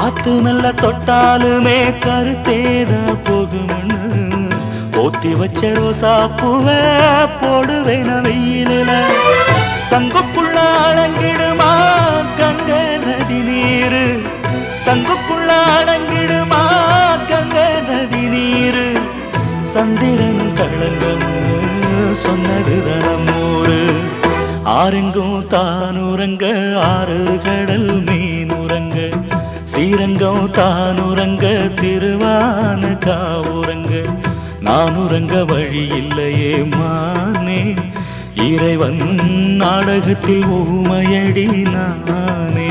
காத்து மெல்ல தொட்டாலுமே கருத்தேதா போகும்னு போத்தி வச்ச ரோசா பூவ போடுவேன வெயிலில சங்குக்குள்ள அடங்கிடுமா கங்க நதி நீரு சங்குக்குள்ள அடங்கிடுமா கங்க நதி நீரு சந்திரன் களங்கம் சொன்னது தனமூரு ஆரெங்கும் தானுரங்க ஆறு கடல் மீனுரங்க சீரங்கம் தானுரங்க திருவான காவுரங்க நானுரங்க வழி இல்லையே மானே இறைவன் நாடகத்தில் ஊமையடி நானே